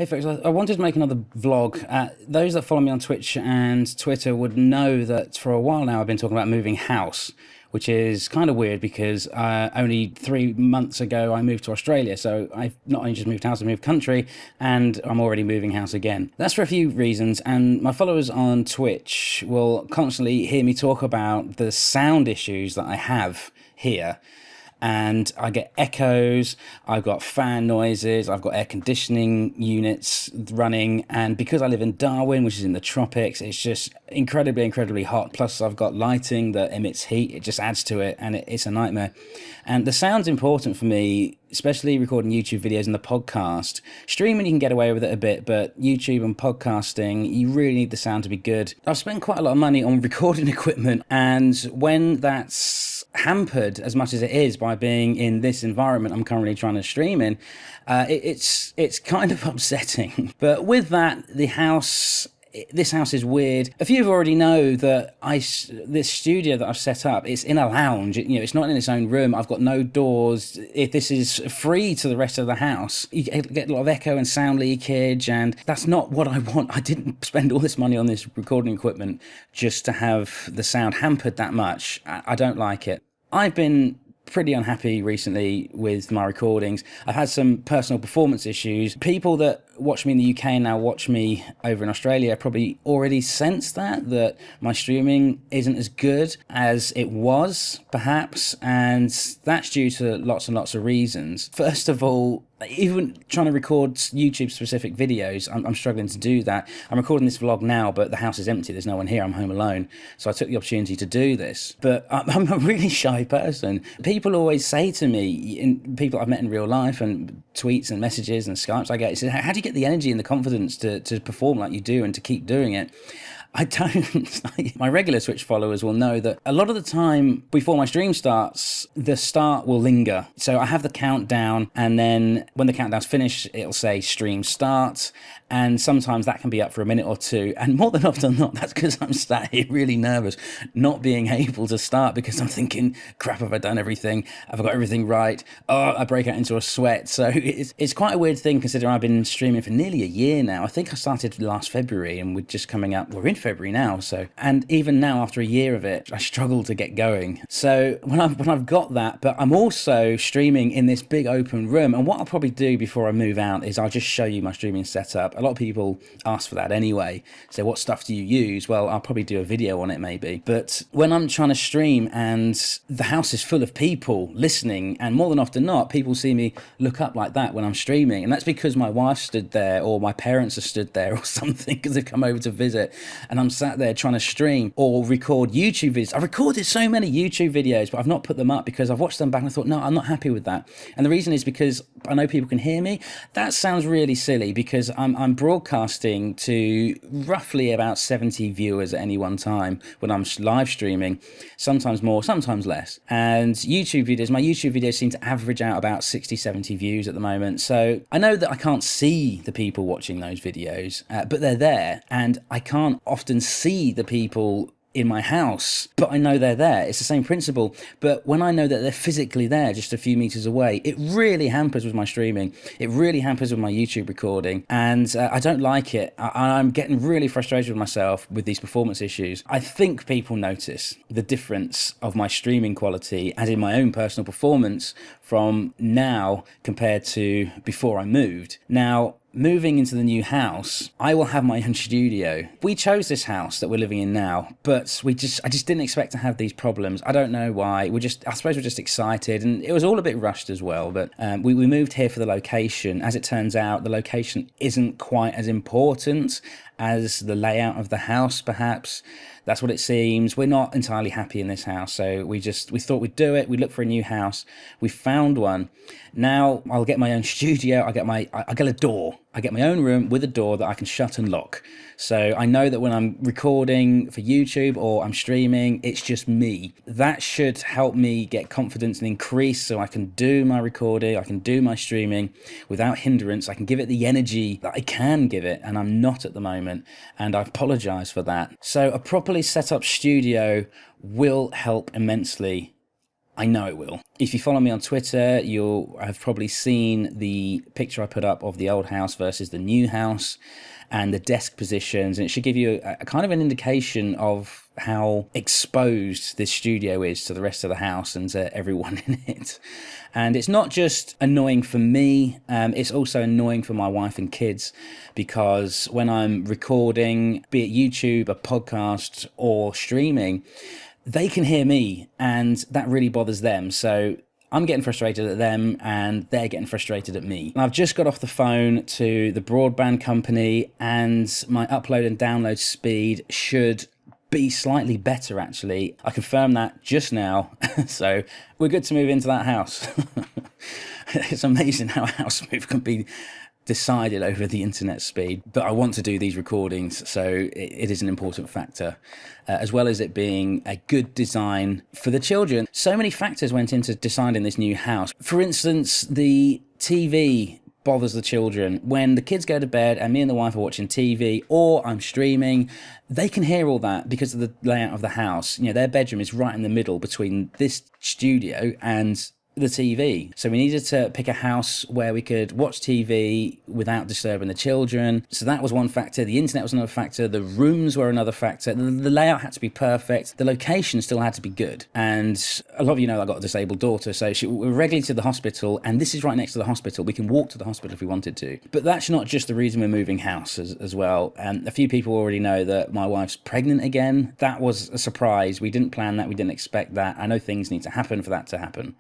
Hey folks, I wanted to make another vlog. Those that follow me on Twitch and Twitter would know that for a while now I've been talking about moving house, which is kind of weird because only 3 months ago I moved to Australia. So I've not only just moved house, I moved country, and I'm already moving house again. That's for a few reasons, and my followers on Twitch will constantly hear me talk about the sound issues that I have here. And I get echoes, I've got fan noises, I've got air conditioning units running, and because I live in Darwin, which is in the tropics, it's just incredibly hot. Plus I've got lighting that emits heat, it just adds to it, and it's a nightmare. And the sound's important for me, especially recording YouTube videos and the podcast. Streaming you can get away with it a bit, but YouTube and podcasting, you really need the sound to be good. I've spent quite a lot of money on recording equipment, and when that's hampered as much as it is by being in this environment I'm currently trying to stream in, it's kind of upsetting. But with that, this house is weird. A few of you already know that this studio that I've set up, it's in a lounge. It's not in its own room. I've got no doors. If this is free to the rest of the house, you get a lot of echo and sound leakage, and that's not what I want. I didn't spend all this money on this recording equipment just to have the sound hampered that much. I don't like it. I've been pretty unhappy recently with my recordings. I've had some personal performance issues. People that watch me in the UK and now watch me over in Australia probably already sense that my streaming isn't as good as it was, perhaps, and that's due to lots and lots of reasons. First of all, even trying to record YouTube specific videos, I'm struggling to do that. I'm recording this vlog now, but the house is empty. There's no one here. I'm home alone. So I took the opportunity to do this. But I'm a really shy person. People always say to me, people I've met in real life and tweets and messages and Skypes I get, say, how do you get the energy and the confidence to perform like you do and to keep doing it? I don't. My regular Twitch followers will know that a lot of the time before my stream starts, the start will linger. So I have the countdown, and then when the countdown's finished, it'll say stream start. And sometimes that can be up for a minute or two. And more than often not, that's because I'm sat here really nervous, not being able to start because I'm thinking, crap, have I done everything? Have I got everything right? Oh, I break out into a sweat. So it's quite a weird thing considering I've been streaming for nearly a year now. I think I started last February and we're just coming up. We're in February now. And even now, after a year of it, I struggle to get going. So when I've got that, but I'm also streaming in this big open room. And what I'll probably do before I move out is I'll just show you my streaming setup. A lot of people ask for that anyway. So what stuff do you use? Well, I'll probably do a video on it maybe. But when I'm trying to stream and the house is full of people listening, and more than often not, people see me look up like that when I'm streaming. And that's because my wife stood there or my parents have stood there or something because they've come over to visit. And I'm sat there trying to stream or record YouTube videos. I've recorded so many YouTube videos, but I've not put them up because I've watched them back and I thought, no, I'm not happy with that. And the reason is because I know people can hear me. That sounds really silly because I'm broadcasting to roughly about 70 viewers at any one time when I'm live streaming, sometimes more, sometimes less. And my YouTube videos seem to average out about 60, 70 views at the moment. So I know that I can't see the people watching those videos, but they're there, and I can't often see the people in my house, but I know they're there. It's the same principle. But when I know that they're physically there just a few meters away, it really hampers with my streaming. It really hampers with my YouTube recording, and I don't like it. I'm getting really frustrated with myself with these performance issues. I think people notice the difference of my streaming quality as in my own personal performance from now compared to before I moved. Now, moving into the new house, I will have my own studio. We chose this house that we're living in now, but I just didn't expect to have these problems. I don't know why. I suppose we're just excited, and it was all a bit rushed as well. But we moved here for the location. As it turns out, the location isn't quite as important as the layout of the house, perhaps. That's what it seems. We're not entirely happy in this house, so we thought we'd do it. We looked for a new house. We found one. Now I'll get my own studio. I get a door. I get my own room with a door that I can shut and lock. So I know that when I'm recording for YouTube or I'm streaming, it's just me. That should help me get confidence and increase so I can do my recording, I can do my streaming without hindrance. I can give it the energy that I can give it, and I'm not at the moment, and I apologize for that. So a properly set up studio will help immensely. I know it will. If you follow me on Twitter, you'll have probably seen the picture I put up of the old house versus the new house and the desk positions. And it should give you a kind of an indication of how exposed this studio is to the rest of the house and to everyone in it. And it's not just annoying for me, it's also annoying for my wife and kids, because when I'm recording, be it YouTube, a podcast, or streaming, they can hear me, and that really bothers them. So I'm getting frustrated at them and they're getting frustrated at me. And I've just got off the phone to the broadband company, and my upload and download speed should be slightly better, actually. I confirmed that just now. So we're good to move into that house. It's amazing how a house move can be decided over the internet speed, but I want to do these recordings, so it is an important factor, as well as it being a good design for the children. So many factors went into deciding this new house. For instance, the TV bothers the children. When the kids go to bed and me and the wife are watching TV or I'm streaming, they can hear all that because of the layout of the house. You know, their bedroom is right in the middle between this studio and the TV. So we needed to pick a house where we could watch TV without disturbing the children. So that was one factor. The internet was another factor. The rooms were another factor. The layout had to be perfect. The location still had to be good. And a lot of you know I've got a disabled daughter, so we're regularly to the hospital, and this is right next to the hospital. We can walk to the hospital if we wanted to. But that's not just the reason we're moving house as well. A few people already know that my wife's pregnant again. That was a surprise. We didn't plan that. We didn't expect that. I know things need to happen for that to happen.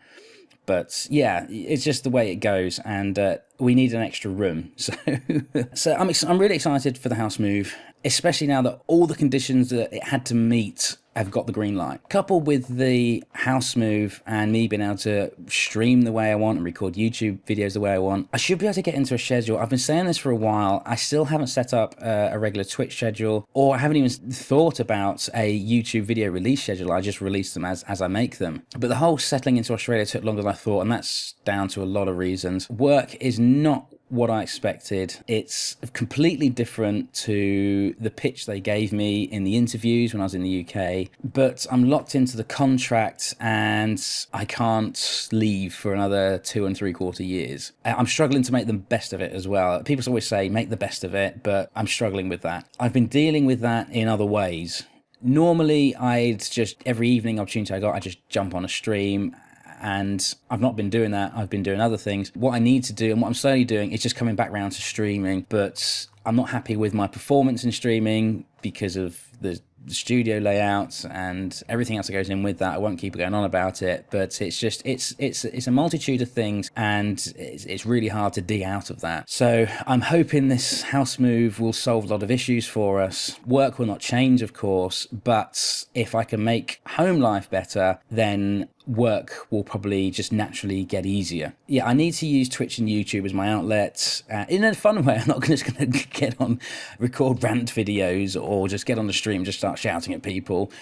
But yeah, it's just the way it goes, and we need an extra room. So I'm really excited for the house move, especially now that all the conditions that it had to meet have got the green light. Coupled with the house move and me being able to stream the way I want and record YouTube videos the way I want, I should be able to get into a schedule. I've been saying this for a while. I still haven't set up a regular Twitch schedule, or I haven't even thought about a YouTube video release schedule. I just release them as I make them. But the whole settling into Australia took longer than I thought, and that's down to a lot of reasons. Work is not what I expected. It's completely different to the pitch they gave me in the interviews when I was in the UK, but I'm locked into the contract and I can't leave for another 2.75 years. I'm struggling to make the best of it as well. People always say make the best of it, but I'm struggling with that. I've been dealing with that in other ways. Normally I'd just, every evening opportunity I got, I'd just jump on a stream, and I've not been doing that. I've been doing other things. What I need to do and what I'm slowly doing is just coming back around to streaming, but I'm not happy with my performance in streaming because of the studio layouts and everything else that goes in with that. I won't keep going on about it, but it's just it's a multitude of things, and it's really hard to dig out of that. So I'm hoping this house move will solve a lot of issues for us. Work will not change, of course, but if I can make home life better, then work will probably just naturally get easier. Yeah, I need to use Twitch and YouTube as my outlets in a fun way. I'm not just going to get on, record rant videos, or just get on the stream, just start shouting at people.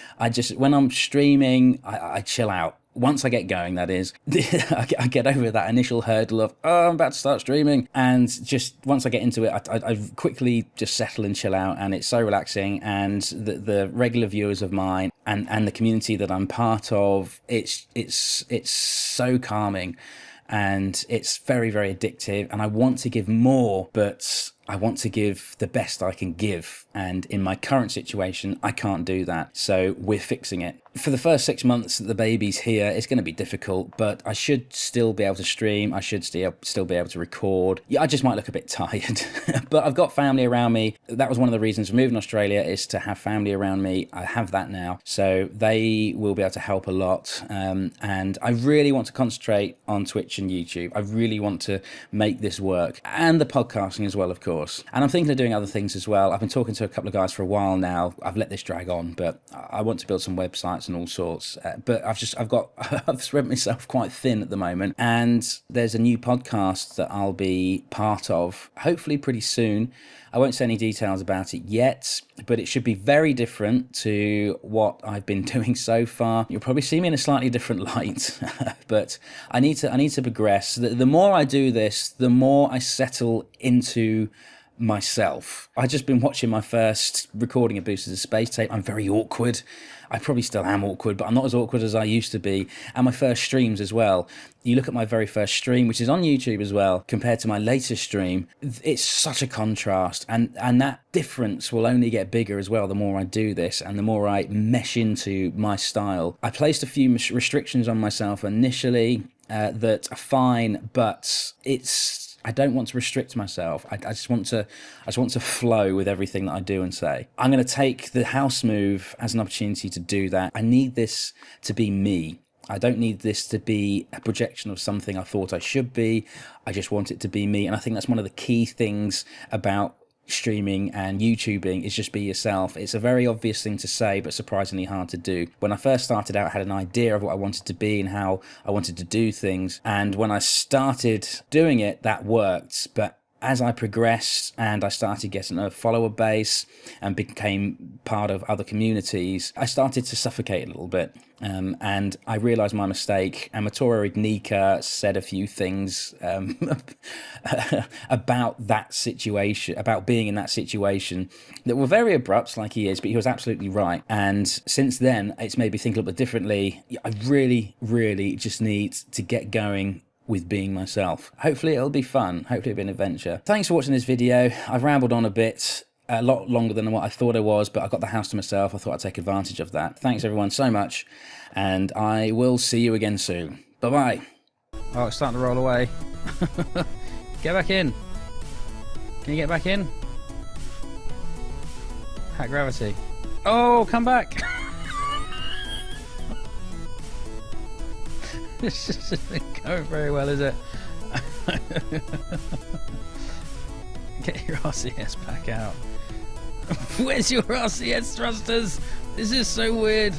When I'm streaming, I chill out. Once I get going, that is, I get over that initial hurdle of, oh, I'm about to start streaming. And just once I get into it, I quickly just settle and chill out. And it's so relaxing. And the regular viewers of mine and the community that I'm part of, it's so calming. And it's very, very addictive. And I want to give more, but I want to give the best I can give. And in my current situation, I can't do that. So we're fixing it. For the first 6 months that the baby's here, it's going to be difficult, but I should still be able to stream. I should still be able to record. Yeah, I just might look a bit tired, but I've got family around me. That was one of the reasons for moving to Australia, is to have family around me. I have that now. So they will be able to help a lot. And I really want to concentrate on Twitch and YouTube. I really want to make this work, and the podcasting as well, of course. And I'm thinking of doing other things as well. I've been talking to a couple of guys for a while now. I've let this drag on, but I want to build some websites and all sorts. But I've spread myself quite thin at the moment. And there's a new podcast that I'll be part of, hopefully pretty soon. I won't say any details about it yet, but it should be very different to what I've been doing so far. You'll probably see me in a slightly different light, but I need to progress. The more I do this, the more I settle into myself. I've just been watching my first recording of Boosters of Space tape. I'm very awkward. I probably still am awkward, but I'm not as awkward as I used to be. And my first streams as well. You look at my very first stream, which is on YouTube as well, compared to my latest stream, it's such a contrast. And that difference will only get bigger as well the more I do this and the more I mesh into my style. I placed a few restrictions on myself initially that are fine, but I don't want to restrict myself. I just want to flow with everything that I do and say. I'm going to take the house move as an opportunity to do that. I need this to be me. I don't need this to be a projection of something I thought I should be. I just want it to be me. And I think that's one of the key things about streaming and YouTubing, is just be yourself. It's a very obvious thing to say, but surprisingly hard to do. When I first started out, I had an idea of what I wanted to be and how I wanted to do things. And when I started doing it, that worked. But as I progressed and I started getting a follower base and became part of other communities, I started to suffocate a little bit. And I realised my mistake. Amatora Ignika said a few things about that situation, about being in that situation, that were very abrupt, like he is, but he was absolutely right. And since then, it's made me think a little bit differently. I really, really just need to get going with being myself. Hopefully it'll be fun. Hopefully it'll be an adventure. Thanks for watching this video. I've rambled on a bit, a lot longer than what I thought I was, but I got the house to myself. I thought I'd take advantage of that. Thanks everyone so much, and I will see you again soon. Bye-bye. Oh, it's starting to roll away. Get back in. Can you get back in? Hack gravity. Oh, come back. This isn't going very well, is it? Get your RCS back out. Where's your RCS thrusters? This is so weird.